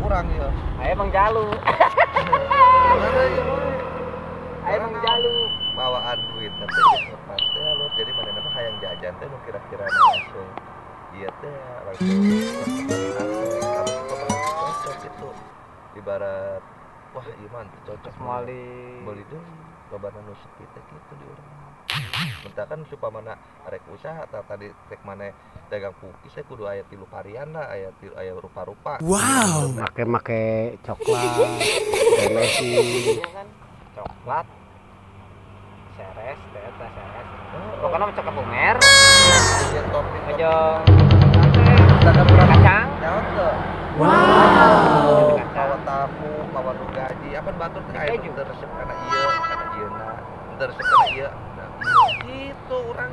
urang ya. Aya Mang Jalu. Aya Mang Jalu. Bawaan duit teh lepas teh alur. Jadi manehna mah hayang jajan teh nu kira-kira langsung. Iya teh langsung kamu cocok itu. Ibarat wah ieu mah cocok meuli deui lobana nu sepi teh kitu di urang. Mentakan supamana arek usaha tadi rek maneh dagang pukis saya kudu aya 3 varian lah, aya rupa-rupa. Wow. Make coklat, Tennessee, Coklat. Seres, teh seres. Pokoknya macam kebumer. Jeung topping Jeung dagang urang kacang. nyaot teu. wow. Bawa tahu, bawa nu gaji, apa batur teh aya nu resep kana ieu, kana ieuna. Teu resep kana ieu. Gitu urang.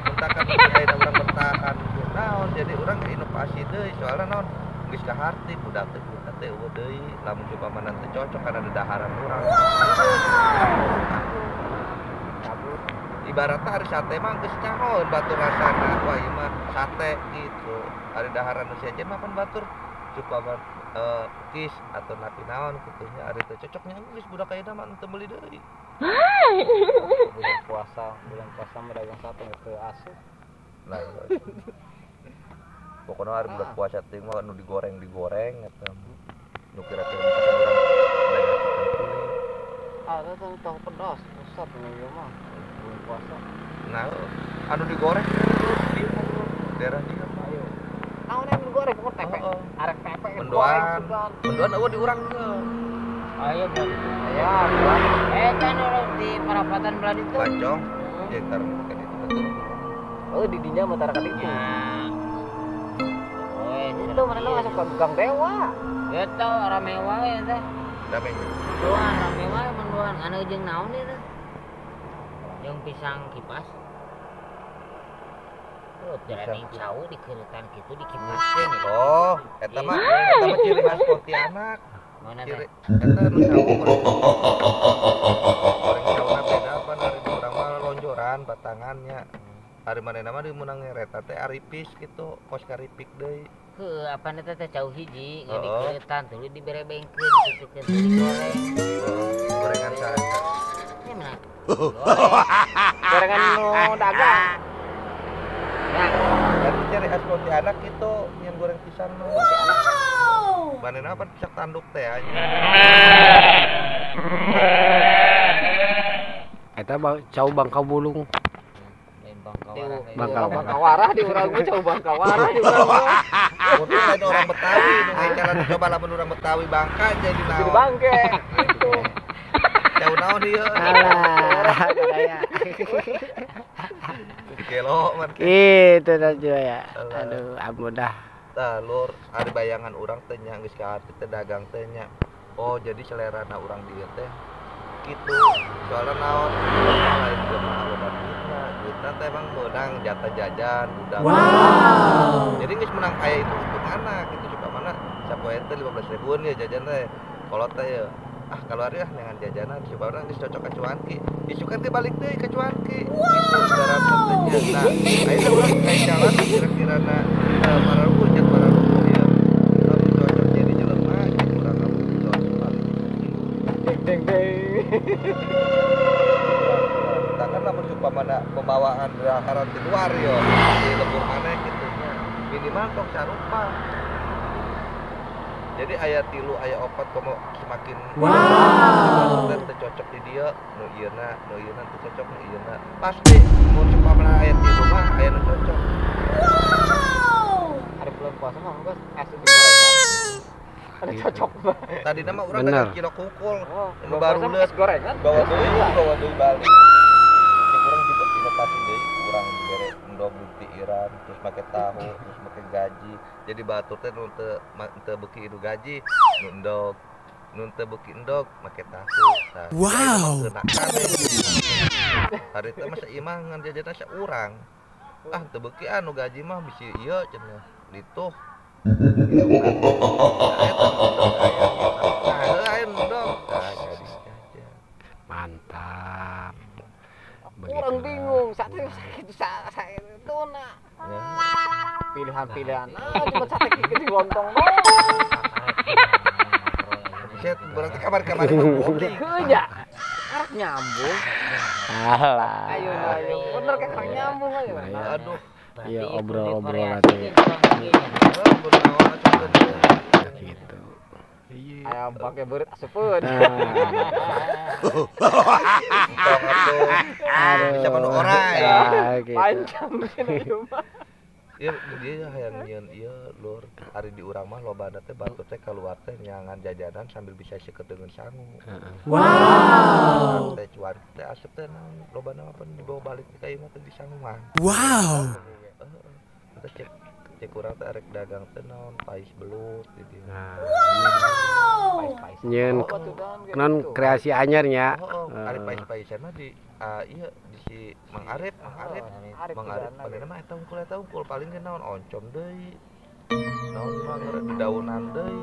Mentakan aya urang bertahan naon jadi urang inovasi deui soalna naon geus kaharti budak teh kita teh eueuh deui lamun supamana teu cocok kana dedaharan urang. Kabur. Ibaratna ari sate mah geus nyahoan batur rasana. Wah ieu mah sate gitu. Ari daharan nu sejen mah pan batur supaya kis atau napi naon kitu nya ari teu cocoknya geus budak ayeuna mah teu meuli deui. Bulan puasa mah dagang sate teu asup. Lah pokoknya hari bulan puasa teh mah nu digoreng eta nu kira-kira urang dagang ikan kulit. Ada tahu pedas, besar ieu mah. Bulan puasa. Nah, anu digoreng di daerah dia mah ayo. Naon yang digoreng pokok tempe. Arek tempe Mendoan eueuh di urang teh. Ayo Bang. Kan orang di Perapatan belah itu. Bacong. Ya tar kan itu betul. Oh, di dinya masyarakat itu. Itu mana masuk ke Gang Dewa. Eta rame wae teh. Rame. Mendoan rame wae mendoan anu jeung naon ieu teh? Jeung pisang kipas. Oh, jadi jauh di keuretan kitu dikipaskeun. Oh, eta mah ciri khas Pontianak. Mana Ciri teh? eta nu jauh. Goreng jauhna beda apa dari urang mah lonjoran batangannya. Ari manehna mah dimunang ngereta teh aripis kitu, kos karipik deui. Heuh, apana teh jauh hiji ngan di keuretan tuluy diberebengkeun kitu teh digoreng. Gorengan saha? Nya mana? Gorengan nu dagang. Ya, dari ciri khas Pontianak itu yang goreng pisang mah. Manehna apa pisak tanduk teh anya. Eta cau Bangka Bulung. Bangkawarah di urang mah coba Bangkawarah di urang mah. Mungkin lain orang Betawi nu ngajalan coba lamun urang Betawi Bangka jadi naon. Jadi bangke. Gitu. Jauh naon ieu? Alah, daya. Kilo man. Itu aja ya. Aduh, ampun dah. Tah lur, ari bayangan urang teh nya geus kaarti teh dagang teh nya. Oh, jadi selerana urang dieu teh kitu. Soalna naon? Lain jeung aloban duitna. Duitna teh emang meunang jatah jajan, budak. Wow. Jadi geus menang aya itu hitunganna gitu supamana sapoe teh 15.000-an ya jajan teh. Kolot teh ya. Ah kalau hari dengan jajanan supaya geus cocok ka cuanki. Isukan teh balik deui ka cuanki. Gitu ibaratna teh nya. Nah, ayeuna urang kayak jalan kira-kirana para hujan para ya. Tapi cocok jadi jelema gitu urang kamu cocok balik. Deng deng. Kita kan lamun supamana pembawaan daharan di luar yo. Di lembur maneh kitu nya. Minimal tong sarupa. Jadi aya 3 aya 4 komo semakin teu cocok di dia nu ieuna teu cocok nu ieuna pasti mun supamana aya 3 mah aya nu cocok. Hari bulan puasa mah geus asup di gorengan. Ada cocok mah. Tadi nama urang Bener. dagang kilo kukul nu Baru baru leut gorengan. bawa deui balik. Cek urang juga inovasi deui urang dibere endog bukti iran terus make tahu terus make gaji. Jadi batur teh nu teu beuki idu gaji nu endog nun teu beuki endog make tahu. Wow. Hari teh mah ieu mah ngan jajanna saurang. Ah teu beuki anu gaji mah bisi ieu cenah lituh. Mantap. Orang bingung, saat itu sakit, saya itu nak. pilihan-pilihan. Cuma sate gigi di lontong Set berarti kabar-kabar bowling. Keunya. Arek nyambung. Alah. Ayo. Bener kan nyambung ayo. Aduh. Iya obrol-obrolan teh. Gitu. Ayam pakai berit asupeun. Bisa penuh orang ya. Gitu. Panjang ieu mah. Iya, dia hayang nyeun ieu lur. Ari di urang mah lobana teh batu teh kaluar teh nyangan jajanan sambil bisa seukeut dengan sangu. Wow. Teh cuan teh asup teh naon lobana mah pen dibawa balik ka ieu mah teh di sanguan. Wow. Kita cek urang teh arek dagang teh naon pais belut gitu. Nah, Pais-pais. nyeun Gitu. non kreasi anyarnya. Ari pais-paisan mah di iya di si Mang Arep, Mang Arep paling mah eta unggul paling ge naon oncom deui. Naon mah dedaunan deui.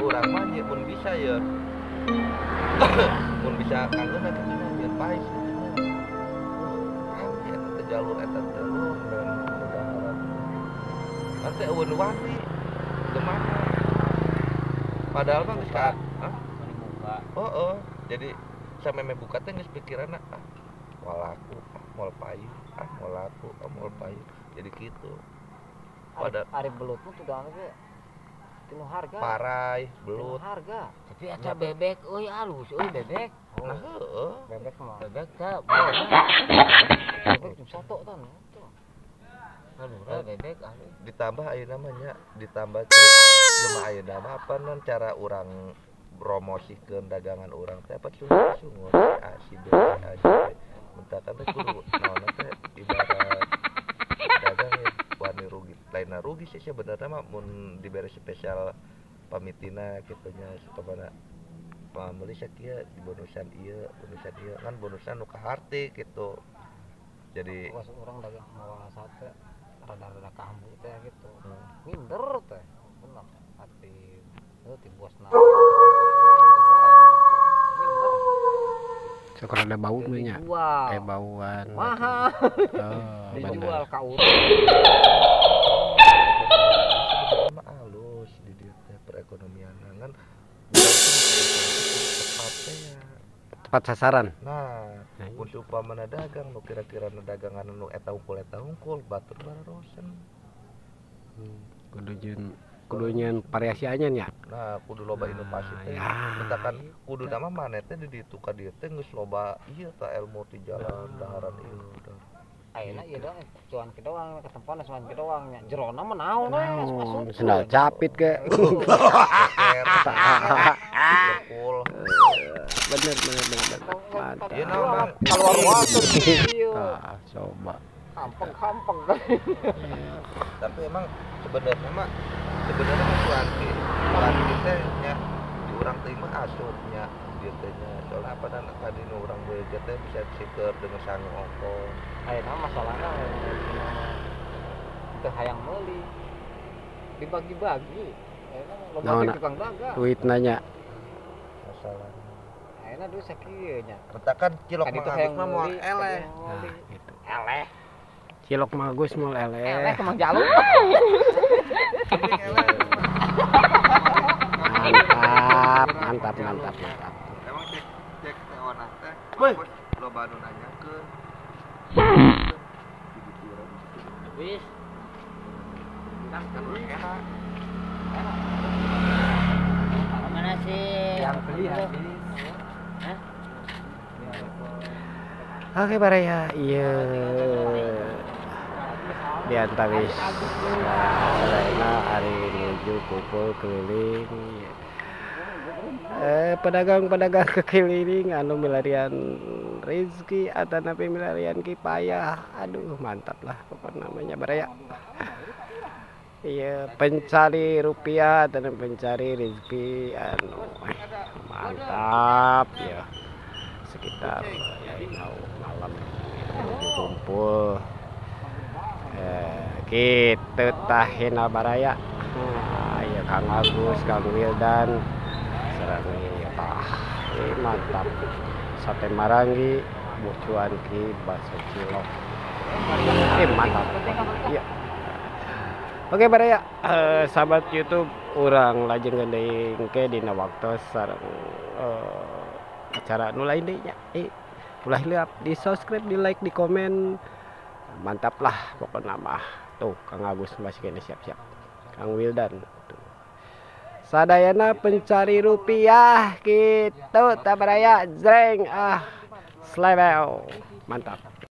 Urang mah nya pun bisa ya. Pun bisa kangeun eta nyeun pais. Eta jalur dan mudah-mudahan. Nanti eueun wati kemana? Padahal mah geus ka oh jadi sampai buka teh geus pikiranna moal laku moal payu moal laku moal payu jadi gitu pada Ari belut tuh udah ge tinu harga. parai belut Harga. Tapi aca bebek euy alus euy bebek. nah heeh Bebek mah. Bebek teh Bebek cuma satu tan. Kalura bebek alus. ditambah ayeuna mah nya ditambah tuh jelema ayeuna mah apa non cara urang promosikeun dagangan urang teh apa sungut asib asib mentakan teh kudu naon teh ibarat dagang ya wani rugi lainna rugi sih sebenarnya mah mun dibere spesial pamitina kitu nya supaya meuli sakieu di bonusan ieu kan bonusan nu kaharti gitu jadi Pas orang dagang mawa sate rada-rada kambuh teh gitu. Minder teh. Bener. Hati ti bosna. Sok rada bau mah nya. Dijual. Bauan. Mahal. Oh, Dijual bener. ka urang. mah alus di dieu teh perekonomian kan tepat teh ya. Tepat sasaran. Nah, untuk pamana dagang nu kira-kira nu dagangan nu eta unggul batur bararosen. Kudu nyeun variasi anyar nya. Nah, kudu loba inovasi teh. ya. Misalkan kudu nama maneh teh di ditu ka dieu teh geus loba ieu tah ilmu ti jalan daharan ieu. Ayeuna ieu doang cuan ke doang ketempana cuan ke doang nya. Jerona mah naon we masuk. Sendal capit ke. Bekul. Bener. Mantap. Ieu naon Bang? Keluar waktu ieu. Coba. Kampung-kampung. Tapi emang sebenarnya mah cuanki teh nya di urang teh mah asupnya dieu teh nya soalna apa dan tadi nu urang beungeut teh bisa sikeur dengan sangu ongkos. Ayeuna masalahna teu hayang meuli. Dibagi-bagi. Ayeuna loba Naon, teh tukang dagang. Duit nanya. Masalahnya Ayeuna duit sakieu nya. retakan cilok Kadi teh mah hayang mah moal meuli. eleh. Nah, gitu. Eleh. Cilok mah Gus moal Eleh eleh. kemang jaluk. Mantap. Emang cek teh ona teh. Loba nu nanyakeun. Wis Kan enak. mana sih? Yang beli habis. Hah? Oke Baraya, iya. Di antawis Sarayana hari menuju kumpul keliling. Pedagang-pedagang kekeliling anu milarian rezeki atau napi milarian kipayah. Aduh, mantap lah pokoknya namanya Baraya. Iya, pencari rupiah dan pencari rezeki anu mantap ya. Sekitar ya malam kumpul gitu tahina Baraya. Ya Kang Agus, Kang Wildan sareng mantap sate marangi bucuan ki bakso cilok Mantap. Iya. Oke baraya sahabat YouTube urang lajeng gending ke dina waktu sareng acara nu lain deui nya. Ulah lihat di subscribe, di like, di komen. Mantap lah pokoknya mah. Tuh Kang Agus masih kene siap-siap. Kang Wildan. Tuh. Sadayana pencari rupiah gitu tabaraya jreng slebel. Mantap.